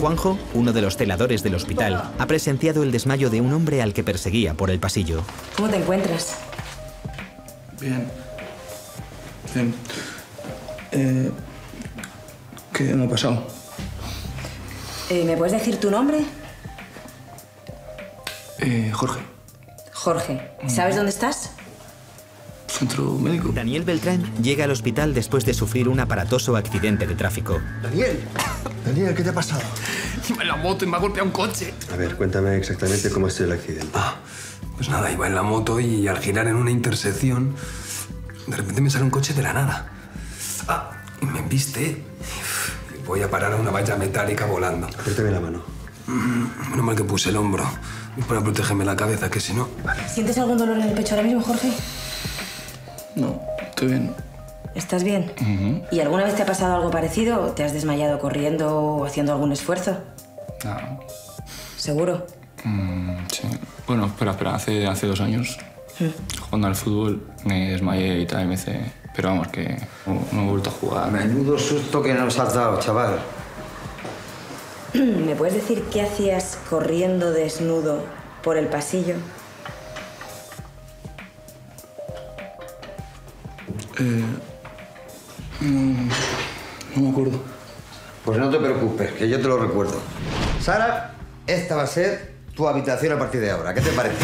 Juanjo, uno de los celadores del hospital, ha presenciado el desmayo de un hombre al que perseguía por el pasillo. ¿Cómo te encuentras? Bien. Bien. ¿Qué me ha pasado? ¿Me puedes decir tu nombre? Jorge. Jorge. ¿Sabes dónde estás? Centro médico. Daniel Beltrán llega al hospital después de sufrir un aparatoso accidente de tráfico. Daniel, ¿qué te ha pasado? Iba en la moto y me ha golpeado un coche. A ver, cuéntame exactamente cómo ha sido el accidente. Pues nada, iba en la moto y al girar en una intersección, de repente me sale un coche de la nada. Y me embiste. Voy a parar a una valla metálica volando. Apriétame la mano. Menos mal que puse el hombro. Y para protegerme la cabeza, que si no... Vale. ¿Sientes algún dolor en el pecho ahora mismo, Jorge? No, estoy bien. ¿Estás bien? ¿Y alguna vez te ha pasado algo parecido? ¿Te has desmayado corriendo o haciendo algún esfuerzo? No. ¿Seguro? Sí. Bueno, espera. Hace 2 años, jugando al fútbol, me desmayé y tal, pero vamos, que no he vuelto a jugar. Menudo susto que nos has dado, chaval. ¿Me puedes decir qué hacías corriendo desnudo por el pasillo? No me acuerdo. Pues no te preocupes, que yo te lo recuerdo. Sara, esta va a ser tu habitación a partir de ahora. ¿Qué te parece?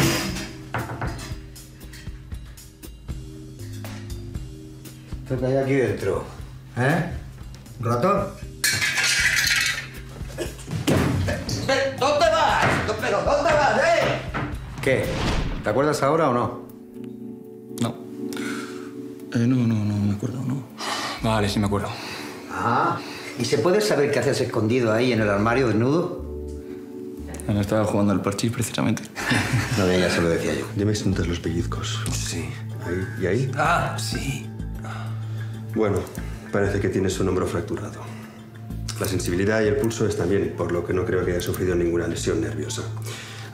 ¿Qué hay aquí dentro? ¿Un ratón? ¿Dónde vas? ¿Pero dónde vas, ¿Qué? ¿Te acuerdas ahora o no? No. No me acuerdo, no. Vale, sí me acuerdo. ¿Y se puede saber qué haces escondido ahí en el armario desnudo? No estaba jugando al parchís, precisamente. No, ya se lo decía yo. Ya me sientes los pellizcos. Sí. ¿Ahí? ¿Y ahí? Sí. Bueno, parece que tienes un hombro fracturado. La sensibilidad y el pulso están bien, por lo que no creo que hayas sufrido ninguna lesión nerviosa.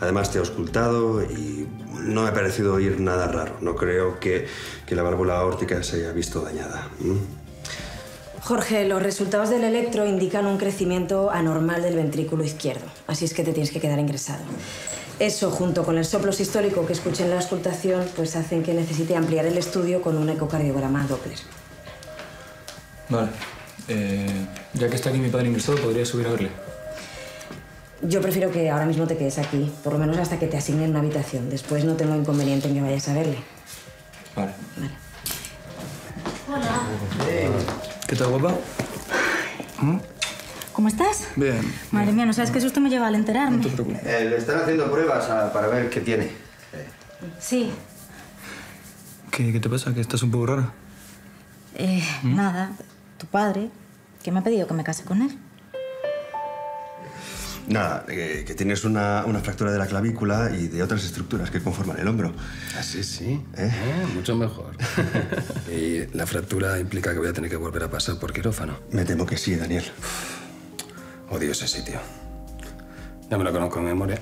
Además, te ha auscultado y no me ha parecido oír nada raro. No creo que la válvula aórtica se haya visto dañada. Jorge, los resultados del electro indican un crecimiento anormal del ventrículo izquierdo. Así es que te tienes que quedar ingresado. Eso, junto con el soplo sistólico que escuché en la auscultación, pues hacen que necesite ampliar el estudio con un ecocardiograma Doppler. Vale. Ya que está aquí mi padre ingresado, podría subir a verle. Yo prefiero que ahora mismo te quedes aquí, por lo menos hasta que te asignen una habitación. Después no tengo inconveniente en que vayas a verle. Vale. Hola. ¿Qué tal, guapa? ¿Cómo estás? Bien. Madre mía, no sabes qué susto me lleva al enterarme. No te preocupes. Le están haciendo pruebas para ver qué tiene. Sí. ¿Qué te pasa? ¿Que estás un poco rara? Nada. Tu padre, que me ha pedido que me case con él. Nada, que tienes una fractura de la clavícula y de otras estructuras que conforman el hombro. Así sí. Mucho mejor. ¿Y la fractura implica que voy a tener que volver a pasar por quirófano? Me temo que sí, Daniel. Odio ese sitio. Ya me lo conozco en memoria.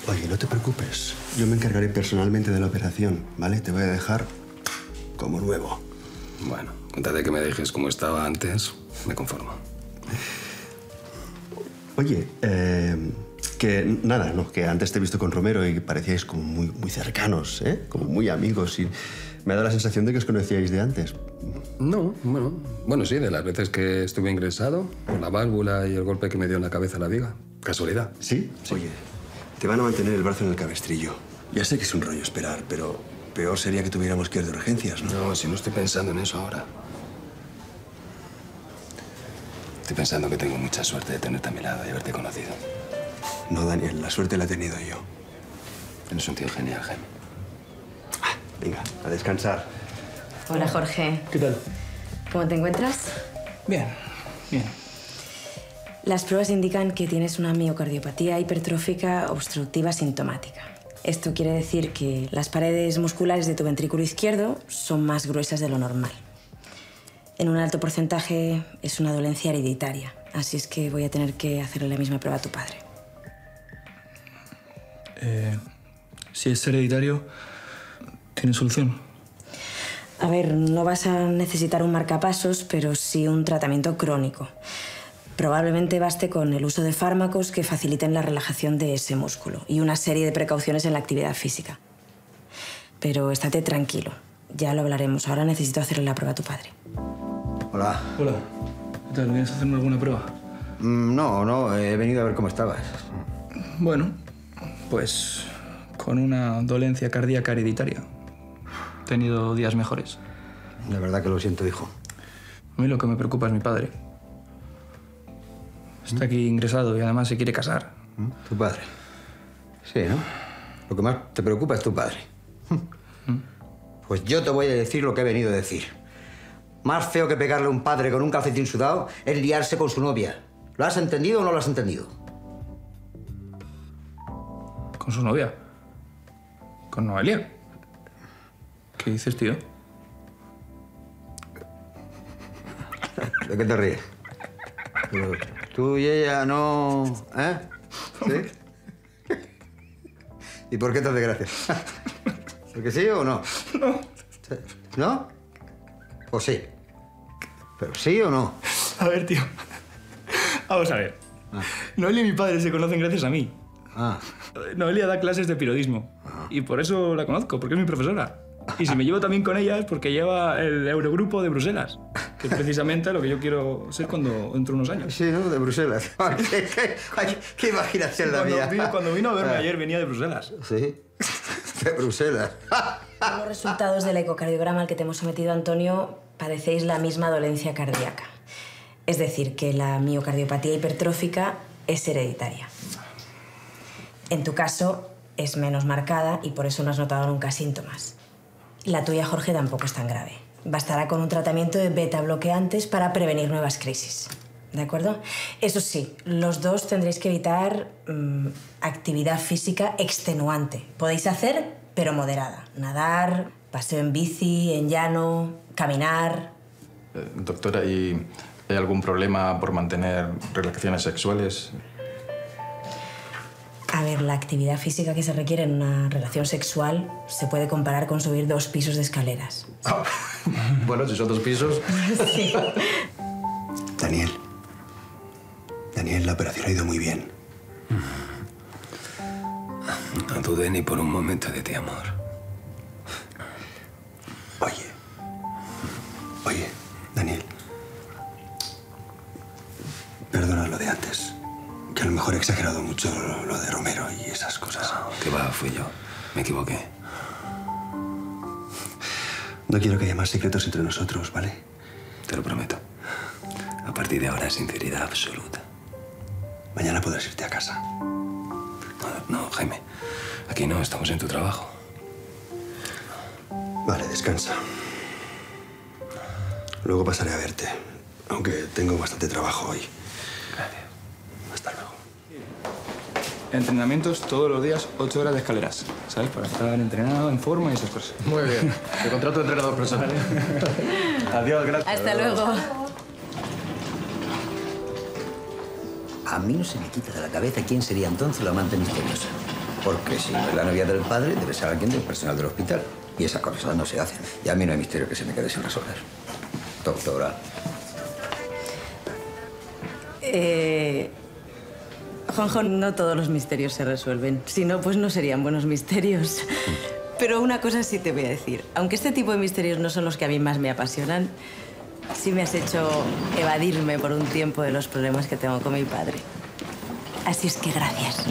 Oye, no te preocupes. Yo me encargaré personalmente de la operación, ¿vale? Te voy a dejar como nuevo. Bueno, contate que me dejes como estaba antes, me conformo. Oye, que nada, ¿no? Que antes te he visto con Romero y parecíais como muy cercanos, ¿eh? Como muy amigos y me ha dado la sensación de que os conocíais de antes. No, bueno, sí, de las veces que estuve ingresado, por la válvula y el golpe que me dio en la cabeza la viga. Casualidad. ¿Sí? Oye, te van a mantener el brazo en el cabestrillo. Ya sé que es un rollo esperar, pero peor sería que tuviéramos que ir de urgencias, ¿no? No, si no estoy pensando en eso ahora. Estoy pensando que tengo mucha suerte de tenerte a mi lado y haberte conocido. No, Daniel, la suerte la he tenido yo. Eres un tío genial, Jaime. Venga, a descansar. Hola, Jorge. ¿Qué tal? ¿Cómo te encuentras? Bien. Las pruebas indican que tienes una miocardiopatía hipertrófica obstructiva sintomática. Esto quiere decir que las paredes musculares de tu ventrículo izquierdo son más gruesas de lo normal. En un alto porcentaje es una dolencia hereditaria, así es que voy a tener que hacerle la misma prueba a tu padre. Si es hereditario, ¿tiene solución? A ver, no vas a necesitar un marcapasos, pero sí un tratamiento crónico. Probablemente baste con el uso de fármacos que faciliten la relajación de ese músculo y una serie de precauciones en la actividad física. Pero estate tranquilo, ya lo hablaremos. Ahora necesito hacerle la prueba a tu padre. Hola. Hola. ¿Qué tal? ¿Vienes a hacerme alguna prueba? No, he venido a ver cómo estabas. Bueno, pues con una dolencia cardíaca hereditaria. He tenido días mejores. De verdad que lo siento, hijo. A mí lo que me preocupa es mi padre. Está aquí ingresado y además se quiere casar. ¿Tu padre? Sí, ¿no? Lo que más te preocupa es tu padre. Pues yo te voy a decir lo que he venido a decir. Más feo que pegarle a un padre con un calcetín sudado es liarse con su novia. ¿Lo has entendido o no lo has entendido? ¿Con su novia? ¿Con Noelia? ¿Qué dices, tío? ¿De qué te ríes? Pero tú y ella no... ¿Eh? ¿Sí? ¿Y por qué te hace gracia? ¿Porque sí o no? No. ¿No? ¿O sí? ¿Pero sí o no? A ver, tío. Vamos a ver. Noelia y mi padre se conocen gracias a mí. Noelia da clases de periodismo. Y por eso la conozco, porque es mi profesora. Y si me llevo también con ella es porque lleva el Eurogrupo de Bruselas, que es precisamente lo que yo quiero ser cuando dentro de unos años. Sí, ¿no? De Bruselas. ¿Qué imaginación la mía? Cuando vino a verme ayer venía de Bruselas. Sí, de Bruselas. Con los resultados del ecocardiograma al que te hemos sometido, Antonio, padecéis la misma dolencia cardíaca. Es decir, que la miocardiopatía hipertrófica es hereditaria. En tu caso, es menos marcada y por eso no has notado nunca síntomas. La tuya, Jorge, tampoco es tan grave. Bastará con un tratamiento de beta-bloqueantes para prevenir nuevas crisis. ¿De acuerdo? Eso sí, los dos tendréis que evitar actividad física extenuante. Podéis hacer, pero moderada. Nadar, paseo en bici, en llano, caminar... Doctora, ¿y hay algún problema por mantener relaciones sexuales? A ver, la actividad física que se requiere en una relación sexual se puede comparar con subir 2 pisos de escaleras. Bueno, si son 2 pisos... Sí. Daniel, la operación ha ido muy bien. No dudé ni por un momento de ti, amor. Oye, Daniel. Perdona lo de antes. Que a lo mejor he exagerado mucho lo de Romero y esas cosas. Que va, fui yo. Me equivoqué. No quiero que haya más secretos entre nosotros, ¿vale? Te lo prometo. A partir de ahora, sinceridad absoluta. Mañana podrás irte a casa. No, Jaime. Aquí no, estamos en tu trabajo. Vale, descansa. Luego pasaré a verte, aunque tengo bastante trabajo hoy. Gracias. Hasta luego. Entrenamientos todos los días, 8 horas de escaleras, ¿sabes? Para estar entrenado, en forma y esas cosas. Muy bien. Te contrato de entrenador personal. Adiós, gracias. Hasta luego. A mí no se me quita de la cabeza quién sería entonces la amante misteriosa. Porque si no es la novia del padre, debe ser alguien del personal del hospital. Y esas cosas no se hacen. Y a mí no hay misterio que se me quede sin las horas. Doctora. Juanjo, no todos los misterios se resuelven. Si no, pues no serían buenos misterios. Pero una cosa sí te voy a decir. Aunque este tipo de misterios no son los que a mí más me apasionan, sí me has hecho evadirme por un tiempo de los problemas que tengo con mi padre. Así es que gracias.